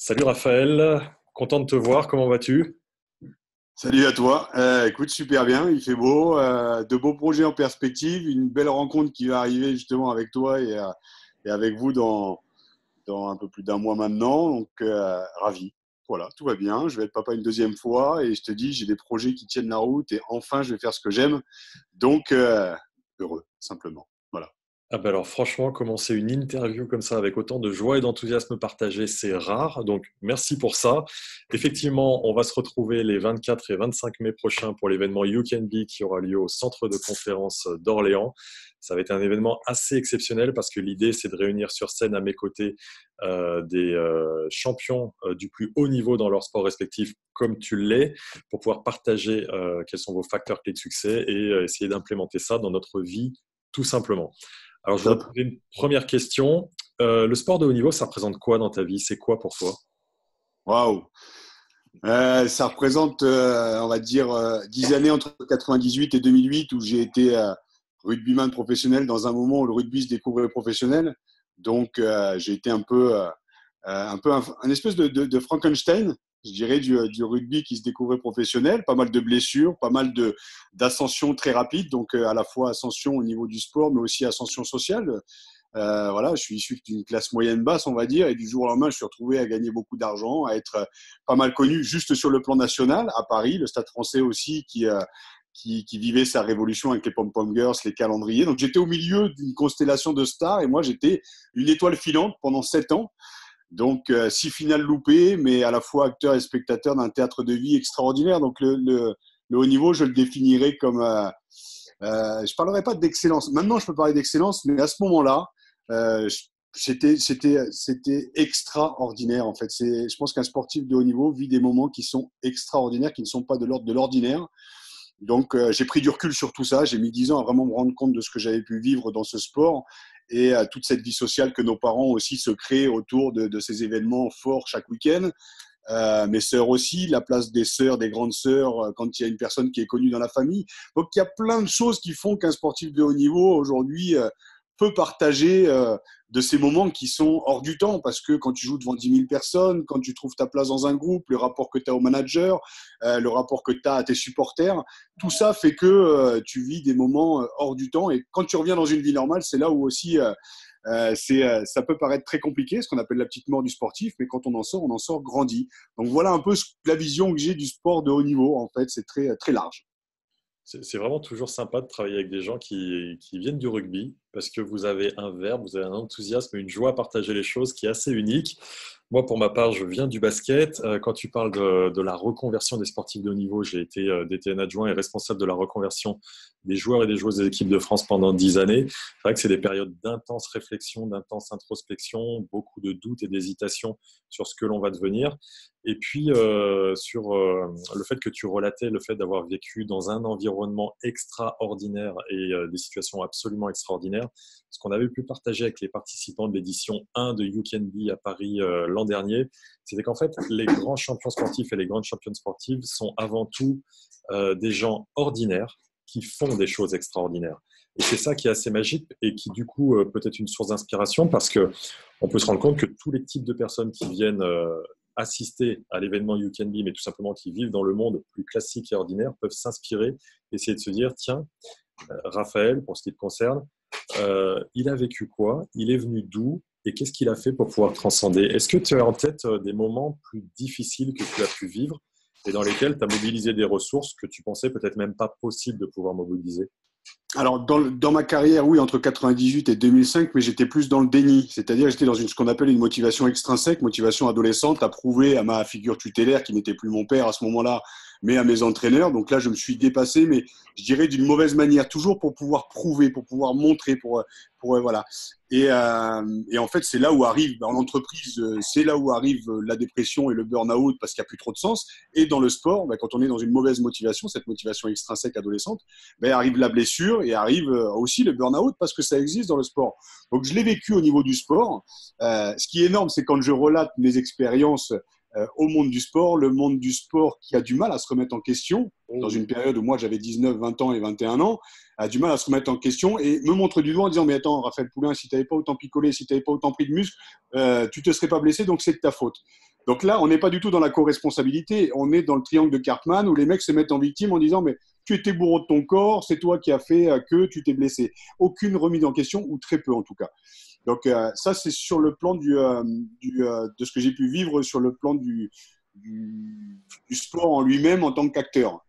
Salut Raphaël, content de te voir, comment vas-tu? Salut à toi. Écoute, super bien, il fait beau, de beaux projets en perspective, une belle rencontre qui va arriver justement avec toi et avec vous dans un peu plus d'un mois maintenant. Donc, ravi. Voilà, tout va bien. Je vais être papa une deuxième fois et je te dis, j'ai des projets qui tiennent la route et enfin, je vais faire ce que j'aime. Donc, heureux, simplement. Voilà. Ah ben alors franchement, commencer une interview comme ça avec autant de joie et d'enthousiasme partagé, c'est rare, donc merci pour ça. Effectivement, on va se retrouver les 24 et 25 mai prochains pour l'événement You Can Be qui aura lieu au centre de conférence d'Orléans. Ça va être un événement assez exceptionnel parce que l'idée, c'est de réunir sur scène à mes côtés des champions du plus haut niveau dans leur sport respectif, comme tu l'es, pour pouvoir partager quels sont vos facteurs clés de succès et essayer d'implémenter ça dans notre vie, tout simplement. Alors, je voudrais te Top. poser une première question. Le sport de haut niveau, ça représente quoi dans ta vie? C'est quoi pour toi? Waouh. Ça représente, on va dire, 10 années entre 98 et 2008 où j'ai été rugbyman professionnel dans un moment où le rugby se découvrait professionnel. Donc, j'ai été un espèce de Frankenstein, je dirais, du rugby qui se découvrait professionnel. Pas mal de blessures, pas mal d'ascension très rapide. Donc, à la fois ascension au niveau du sport, mais aussi ascension sociale. Voilà, je suis issu d'une classe moyenne basse, on va dire, et du jour au lendemain, je suis retrouvé à gagner beaucoup d'argent, à être pas mal connu juste sur le plan national, à Paris, le Stade français aussi, qui vivait sa révolution avec les pom-pom girls, les calendriers. Donc j'étais au milieu d'une constellation de stars, et moi j'étais une étoile filante pendant 7 ans. Donc 6 finales loupées, mais à la fois acteur et spectateur d'un théâtre de vie extraordinaire. Donc le haut niveau, je le définirais comme je parlerai pas d'excellence. Maintenant, je peux parler d'excellence, mais à ce moment-là, euh, c'était extraordinaire en fait. Je pense qu'un sportif de haut niveau vit des moments qui sont extraordinaires, qui ne sont pas de l'ordre de l'ordinaire. Donc, j'ai pris du recul sur tout ça. J'ai mis 10 ans à vraiment me rendre compte de ce que j'avais pu vivre dans ce sport et toute cette vie sociale que nos parents aussi se créent autour de ces événements forts chaque week-end. Mes sœurs aussi, la place des sœurs, des grandes sœurs, quand il y a une personne qui est connue dans la famille. Donc il y a plein de choses qui font qu'un sportif de haut niveau aujourd'hui peut partager de ces moments qui sont hors du temps, parce que quand tu joues devant 10 000 personnes, quand tu trouves ta place dans un groupe, le rapport que tu as au manager, le rapport que tu as à tes supporters, tout ça fait que tu vis des moments hors du temps. Et quand tu reviens dans une vie normale, c'est là où aussi ça peut paraître très compliqué, ce qu'on appelle la petite mort du sportif, mais quand on en sort grandi. Donc voilà un peu la vision que j'ai du sport de haut niveau. En fait, c'est très, très large. C'est vraiment toujours sympa de travailler avec des gens qui viennent du rugby parce que vous avez un verbe, vous avez un enthousiasme, une joie à partager les choses qui est assez unique. Moi, pour ma part, je viens du basket. Quand tu parles de la reconversion des sportifs de haut niveau, j'ai été DTN adjoint et responsable de la reconversion des joueurs et des joueuses des équipes de France pendant 10 années. C'est vrai que c'est des périodes d'intense réflexion, d'intense introspection, beaucoup de doutes et d'hésitation sur ce que l'on va devenir. Et puis, sur le fait que tu relatais, le fait d'avoir vécu dans un environnement extraordinaire et des situations absolument extraordinaires, ce qu'on avait pu partager avec les participants de l'édition 1 de You Can Be à Paris l'an dernier, c'était qu'en fait, les grands champions sportifs et les grandes championnes sportives sont avant tout des gens ordinaires qui font des choses extraordinaires. Et c'est ça qui est assez magique et qui, du coup, peut être une source d'inspiration parce que on peut se rendre compte que tous les types de personnes qui viennent assister à l'événement You Can Be, mais tout simplement qui vivent dans le monde plus classique et ordinaire, peuvent s'inspirer, essayer de se dire, tiens, Raphaël, pour ce qui te concerne, il a vécu quoi? Il est venu d'où? Et qu'est-ce qu'il a fait pour pouvoir transcender? Est-ce que tu as en tête des moments plus difficiles que tu as pu vivre et dans lesquels tu as mobilisé des ressources que tu pensais peut-être même pas possible de pouvoir mobiliser? Alors, dans ma carrière, oui, entre 98 et 2005, mais j'étais plus dans le déni. C'est-à-dire, j'étais dans ce qu'on appelle une motivation extrinsèque, motivation adolescente, à prouver à ma figure tutélaire, qui n'était plus mon père à ce moment-là, mais à mes entraîneurs. Donc là, je me suis dépassé, mais je dirais d'une mauvaise manière, toujours pour pouvoir prouver, pour pouvoir montrer, voilà. Et en fait, c'est là où arrive, dans l'entreprise, c'est là où arrive la dépression et le burn-out parce qu'il n'y a plus trop de sens. Et dans le sport, quand on est dans une mauvaise motivation, cette motivation extrinsèque adolescente, arrive la blessure et arrive aussi le burn-out parce que ça existe dans le sport. Donc je l'ai vécu au niveau du sport. Ce qui est énorme, c'est quand je relate mes expériences au monde du sport, le monde du sport qui a du mal à se remettre en question, dans une période où moi j'avais 19, 20 ans et 21 ans, a du mal à se remettre en question et me montre du doigt en disant mais attends Raphaël Poulain, si tu n'avais pas autant picolé, si tu n'avais pas autant pris de muscle, tu ne te serais pas blessé, donc c'est de ta faute. Donc là, on n'est pas du tout dans la co-responsabilité. On est dans le triangle de Cartman où les mecs se mettent en victime en disant mais tu étais bourreau de ton corps, c'est toi qui as fait que tu t'es blessé. Aucune remise en question, ou très peu en tout cas. Donc ça, c'est sur le plan de ce que j'ai pu vivre sur le plan du sport en lui-même en tant qu'acteur.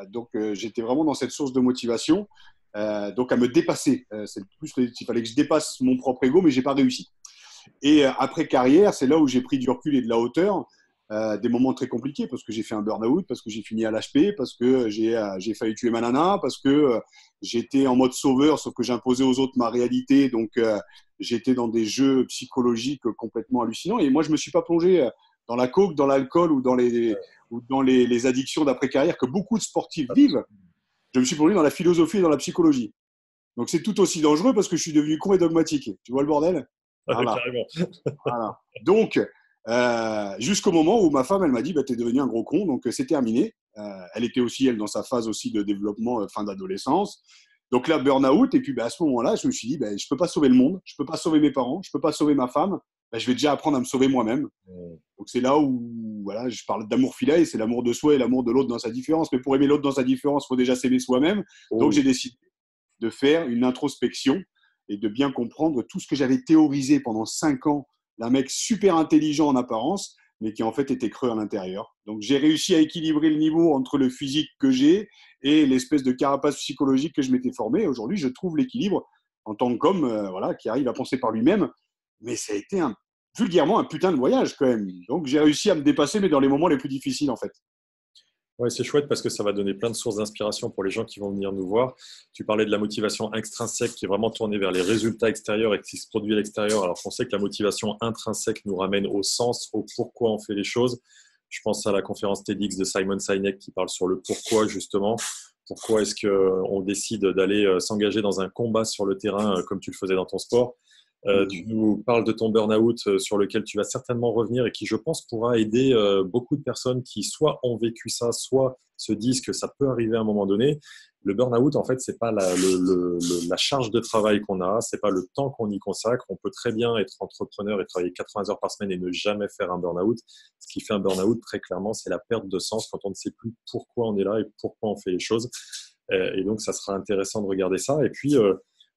Donc j'étais vraiment dans cette source de motivation, donc à me dépasser. C'est plus, il fallait que je dépasse mon propre ego, mais j'ai pas réussi. Et après carrière, c'est là où j'ai pris du recul et de la hauteur. Des moments très compliqués parce que j'ai fait un burn-out, parce que j'ai fini à l'HP, parce que j'ai failli tuer ma nana, parce que j'étais en mode sauveur, sauf que j'imposais aux autres ma réalité. Donc, j'étais dans des jeux psychologiques complètement hallucinants. Et moi, je ne me suis pas plongé dans la coke, dans l'alcool ou dans les addictions d'après-carrière que beaucoup de sportifs vivent. Je me suis plongé dans la philosophie et dans la psychologie. Donc, c'est tout aussi dangereux parce que je suis devenu con et dogmatique. Tu vois le bordel? Voilà. Carrément. Voilà. Donc, jusqu'au moment où ma femme, elle m'a dit, bah, t'es devenu un gros con, donc c'est terminé. Elle était aussi, elle, dans sa phase aussi de développement, fin d'adolescence. Donc là, burn-out. Et puis, bah, à ce moment-là, je me suis dit, bah, je peux pas sauver le monde, je peux pas sauver mes parents, je peux pas sauver ma femme. Bah, je vais déjà apprendre à me sauver moi-même. Donc c'est là où, voilà, je parle d'amour filial, c'est l'amour de soi et l'amour de l'autre dans sa différence. Mais pour aimer l'autre dans sa différence, il faut déjà s'aimer soi-même. Donc j'ai décidé de faire une introspection et de bien comprendre tout ce que j'avais théorisé pendant 5 ans d'un mec super intelligent en apparence, mais qui en fait était creux à l'intérieur. Donc j'ai réussi à équilibrer le niveau entre le physique que j'ai et l'espèce de carapace psychologique que je m'étais formé. Aujourd'hui, je trouve l'équilibre en tant qu'homme voilà, qui arrive à penser par lui-même. Mais ça a été vulgairement un putain de voyage quand même. Donc j'ai réussi à me dépasser, mais dans les moments les plus difficiles en fait. Ouais, c'est chouette parce que ça va donner plein de sources d'inspiration pour les gens qui vont venir nous voir. Tu parlais de la motivation extrinsèque qui est vraiment tournée vers les résultats extérieurs et qui se produit à l'extérieur. Alors qu'on sait que la motivation intrinsèque nous ramène au sens, au pourquoi on fait les choses. Je pense à la conférence TEDx de Simon Sinek qui parle sur le pourquoi justement. Pourquoi est-ce qu'on décide d'aller s'engager dans un combat sur le terrain comme tu le faisais dans ton sport? Tu nous parles de ton burn-out sur lequel tu vas certainement revenir et qui, je pense, pourra aider beaucoup de personnes qui soit ont vécu ça, soit se disent que ça peut arriver à un moment donné. Le burn-out, en fait, c'est pas la charge de travail qu'on a, c'est pas le temps qu'on y consacre. On peut très bien être entrepreneur et travailler 80 heures par semaine et ne jamais faire un burn-out. Ce qui fait un burn-out, très clairement, c'est la perte de sens quand on ne sait plus pourquoi on est là et pourquoi on fait les choses. Et donc, ça sera intéressant de regarder ça. Et puis,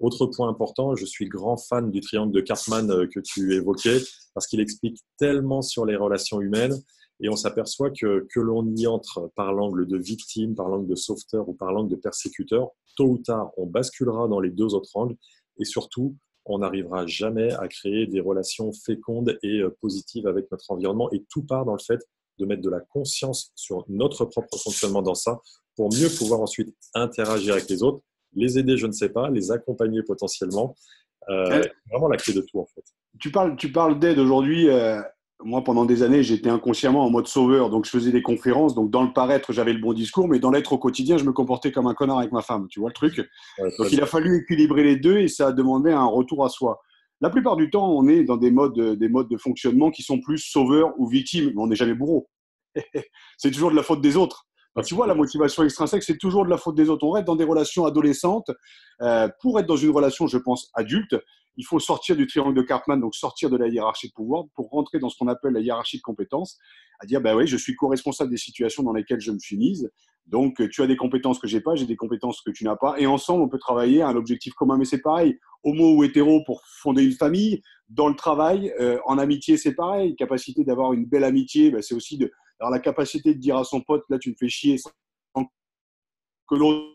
autre point important, je suis grand fan du triangle de Cartman que tu évoquais parce qu'il explique tellement sur les relations humaines et on s'aperçoit que l'on y entre par l'angle de victime, par l'angle de sauveteur ou par l'angle de persécuteur, tôt ou tard, on basculera dans les deux autres angles et surtout, on n'arrivera jamais à créer des relations fécondes et positives avec notre environnement et tout part dans le fait de mettre de la conscience sur notre propre fonctionnement dans ça pour mieux pouvoir ensuite interagir avec les autres. Les aider, je ne sais pas, les accompagner potentiellement. C'est vraiment la clé de tout, en fait. Tu parles d'aide aujourd'hui. Moi, pendant des années, j'étais inconsciemment en mode sauveur. Donc, je faisais des conférences. Donc, dans le paraître, j'avais le bon discours. Mais dans l'être au quotidien, je me comportais comme un connard avec ma femme. Tu vois le truc? Ouais, Donc, il a fallu équilibrer les deux et ça a demandé un retour à soi. La plupart du temps, on est dans des modes de fonctionnement qui sont plus sauveurs ou victimes. Mais on n'est jamais bourreau. C'est toujours de la faute des autres. Donc, tu vois, la motivation extrinsèque, c'est toujours de la faute des autres. On reste dans des relations adolescentes. Pour être dans une relation, je pense, adulte, il faut sortir du triangle de Cartman, donc sortir de la hiérarchie de pouvoir pour rentrer dans ce qu'on appelle la hiérarchie de compétences, à dire, ben oui, je suis co-responsable des situations dans lesquelles je me suis mise. Donc, tu as des compétences que j'ai pas, j'ai des compétences que tu n'as pas. Et ensemble, on peut travailler à un objectif commun. Mais c'est pareil, homo ou hétéro pour fonder une famille. Dans le travail, en amitié, c'est pareil. Capacité d'avoir une belle amitié, ben, c'est aussi d'avoir la capacité de dire à son pote, là, tu me fais chier, sans que l'autre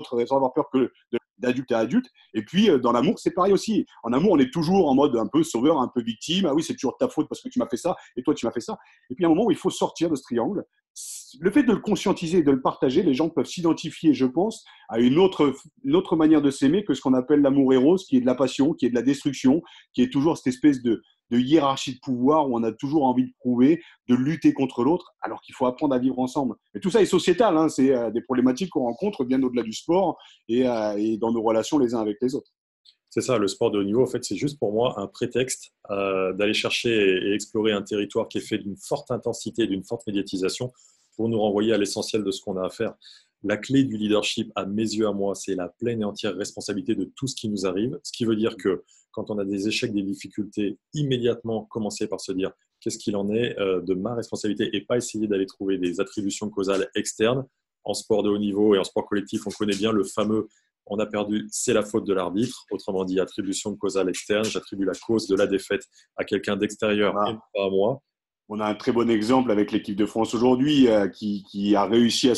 sans avoir peur que d'adulte à adulte. Et puis, dans l'amour, c'est pareil aussi. En amour, on est toujours en mode un peu sauveur, un peu victime. Ah oui, c'est toujours de ta faute parce que tu m'as fait ça et toi, tu m'as fait ça. Et puis, il y a un moment où il faut sortir de ce triangle. Le fait de le conscientiser et de le partager, les gens peuvent s'identifier, je pense, à une autre manière de s'aimer que ce qu'on appelle l'amour éros, qui est de la passion, qui est de la destruction, qui est toujours cette espèce de hiérarchie de pouvoir où on a toujours envie de prouver, de lutter contre l'autre, alors qu'il faut apprendre à vivre ensemble. Et tout ça est sociétal, hein, c'est des problématiques qu'on rencontre bien au-delà du sport et dans nos relations les uns avec les autres. C'est ça, le sport de haut niveau, en fait, c'est juste pour moi un prétexte d'aller chercher et explorer un territoire qui est fait d'une forte intensité, d'une forte médiatisation pour nous renvoyer à l'essentiel de ce qu'on a à faire. La clé du leadership, à mes yeux, à moi, c'est la pleine et entière responsabilité de tout ce qui nous arrive. Ce qui veut dire que quand on a des échecs, des difficultés, immédiatement commencer par se dire qu'est-ce qu'il en est de ma responsabilité et pas essayer d'aller trouver des attributions causales externes. En sport de haut niveau et en sport collectif, on connaît bien le fameux on a perdu, c'est la faute de l'arbitre. Autrement dit, attribution causale externe. J'attribue la cause de la défaite à quelqu'un d'extérieur et pas à moi. On a un très bon exemple avec l'équipe de France aujourd'hui qui a réussi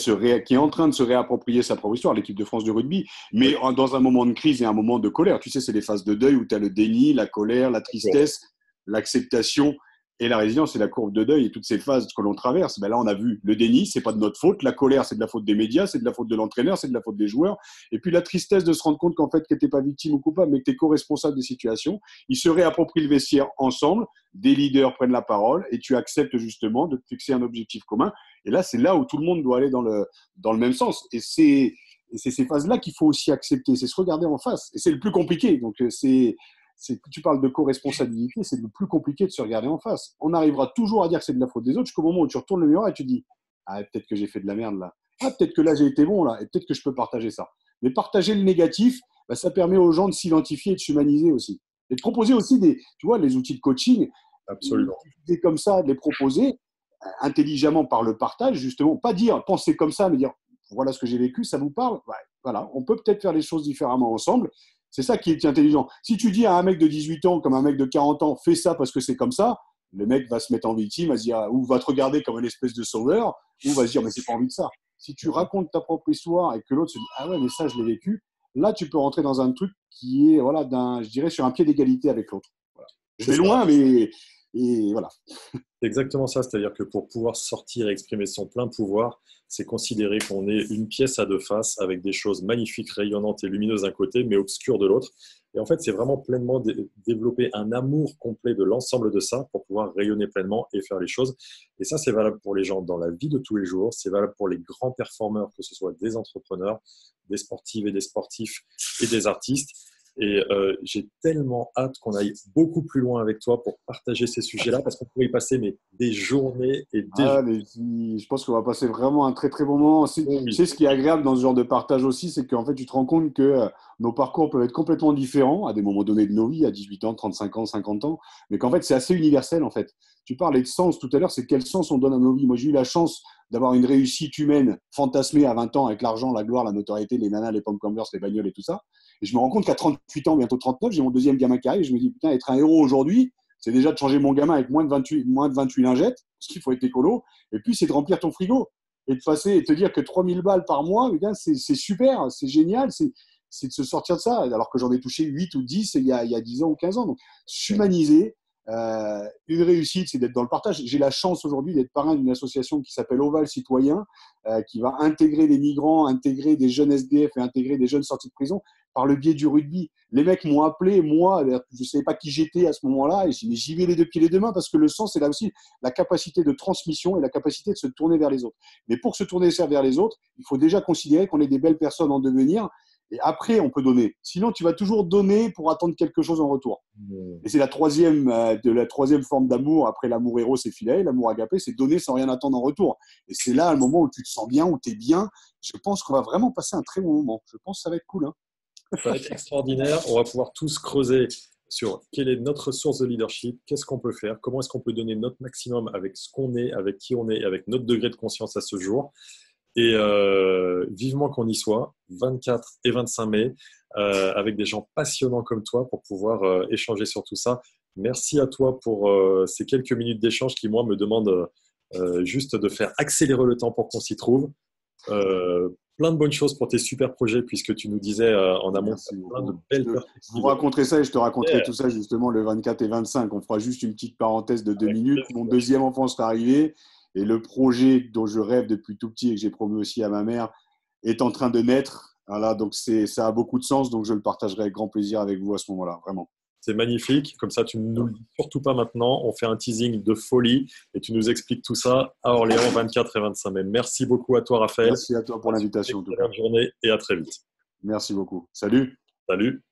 qui est en train de se réapproprier sa propre histoire, l'équipe de France de rugby, mais dans un moment de crise et un moment de colère. Tu sais, c'est les phases de deuil où tu as le déni, la colère, la tristesse, l'acceptation et la résilience. C'est la courbe de deuil et toutes ces phases que l'on traverse. Ben là, on a vu le déni, c'est pas de notre faute. La colère, c'est de la faute des médias, c'est de la faute de l'entraîneur, c'est de la faute des joueurs. Et puis la tristesse de se rendre compte qu'en fait, que tu n'es pas victime ou coupable, mais que tu es co-responsable des situations. Ils se réapproprient le vestiaire ensemble. Des leaders prennent la parole et tu acceptes justement de te fixer un objectif commun. Et là, c'est là où tout le monde doit aller dans le même sens. Et c'est ces phases-là qu'il faut aussi accepter. C'est se regarder en face. Et c'est le plus compliqué. Donc, tu parles de co-responsabilité, c'est le plus compliqué de se regarder en face. On arrivera toujours à dire que c'est de la faute des autres jusqu'au moment où tu retournes le miroir et tu dis ah, peut-être que j'ai fait de la merde là. Ah, peut-être que là, j'ai été bon là. Et peut-être que je peux partager ça. Mais partager le négatif, ça permet aux gens de s'identifier et de s'humaniser aussi. Et de proposer aussi tu vois, les outils de coaching. Absolument. Et comme ça, de les proposer intelligemment par le partage, justement. Pas dire pensez comme ça, mais dire voilà ce que j'ai vécu, ça vous parle. Ouais, voilà, on peut peut-être faire les choses différemment ensemble. C'est ça qui est intelligent. Si tu dis à un mec de 18 ans comme un mec de 40 ans, fais ça parce que c'est comme ça, le mec va se mettre en victime, va se dire, ou va te regarder comme une espèce de sauveur, ou va se dire, mais c'est pas envie de ça. Si tu racontes ta propre histoire et que l'autre se dit, ah ouais, mais ça, je l'ai vécu, là, tu peux rentrer dans un truc qui est, voilà, je dirais, sur un pied d'égalité avec l'autre. Voilà. Je vais loin, mais et voilà. C'est exactement ça, c'est-à-dire que pour pouvoir sortir et exprimer son plein pouvoir, c'est considérer qu'on est une pièce à deux faces avec des choses magnifiques, rayonnantes et lumineuses d'un côté, mais obscures de l'autre. Et en fait, c'est vraiment pleinement développer un amour complet de l'ensemble de ça pour pouvoir rayonner pleinement et faire les choses. Et ça, c'est valable pour les gens dans la vie de tous les jours, c'est valable pour les grands performeurs, que ce soit des entrepreneurs, des sportives et des sportifs et des artistes. Et j'ai tellement hâte qu'on aille beaucoup plus loin avec toi pour partager ces sujets-là, parce qu'on pourrait y passer des journées et des journées. Je pense qu'on va passer vraiment un très très bon moment. Tu sais, ce qui est agréable dans ce genre de partage aussi, c'est qu'en fait, tu te rends compte que nos parcours peuvent être complètement différents à des moments donnés de nos vies, à 18 ans, 35 ans, 50 ans, mais qu'en fait, c'est assez universel en fait. Tu parlais de sens tout à l'heure, c'est quel sens on donne à nos vies. Moi, j'ai eu la chance d'avoir une réussite humaine fantasmée à 20 ans avec l'argent, la gloire, la notoriété, les nanas, les pommes converse, les bagnoles et tout ça. Et je me rends compte qu'à 38 ans, bientôt 39, j'ai mon deuxième gamin qui arrive. Et je me dis, putain, être un héros aujourd'hui, c'est déjà de changer mon gamin avec moins de 28 lingettes, parce qu'il faut être écolo. Et puis, c'est de remplir ton frigo et de passer et te dire que 3000 balles par mois, c'est super, c'est génial, c'est de se sortir de ça. Alors que j'en ai touché 8 ou 10 il y a 10 ans ou 15 ans. Donc, s'humaniser. Une réussite, c'est d'être dans le partage. J'ai la chance aujourd'hui d'être parrain d'une association qui s'appelle Oval Citoyen, qui va intégrer des migrants, intégrer des jeunes SDF et intégrer des jeunes sortis de prison par le biais du rugby. Les mecs m'ont appelé, moi, je ne savais pas qui j'étais à ce moment-là, et j'ai dit, mais j'y vais les deux pieds les deux mains, parce que le sens, c'est là aussi la capacité de transmission et la capacité de se tourner vers les autres. Mais pour se tourner vers les autres, il faut déjà considérer qu'on est des belles personnes en devenir, et après, on peut donner. Sinon, tu vas toujours donner pour attendre quelque chose en retour. Et c'est la troisième forme d'amour. Après l'amour héros, c'est philéi. L'amour agapé, c'est donner sans rien attendre en retour. Et c'est là le moment où tu te sens bien, où tu es bien. Je pense qu'on va vraiment passer un très bon moment. Je pense que ça va être cool. Hein. Ça va être extraordinaire. On va pouvoir tous creuser sur quelle est notre source de leadership, qu'est-ce qu'on peut faire, comment est-ce qu'on peut donner notre maximum avec ce qu'on est, avec qui on est, avec notre degré de conscience à ce jour. Et vivement qu'on y soit, 24 et 25 mai, avec des gens passionnants comme toi pour pouvoir échanger sur tout ça. Merci à toi pour ces quelques minutes d'échange qui, moi, me demandent juste de faire accélérer le temps pour qu'on s'y trouve. Plein de bonnes choses pour tes super projets, puisque tu nous disais en amont plein de belles perspectives. Je vous raconterai ça et je te raconterai tout ça justement le 24 et 25. On fera juste une petite parenthèse de 2 minutes. Mon deuxième enfant sera arrivé. Et le projet dont je rêve depuis tout petit et que j'ai promis aussi à ma mère est en train de naître. Voilà, donc ça a beaucoup de sens, donc je le partagerai avec grand plaisir avec vous à ce moment-là, vraiment. C'est magnifique, comme ça tu ne nous le dis surtout pas maintenant, on fait un teasing de folie et tu nous expliques tout ça à Orléans 24 et 25 mai. Merci beaucoup à toi Raphaël. Merci à toi pour l'invitation. Bonne journée et à très vite. Merci beaucoup. Salut. Salut.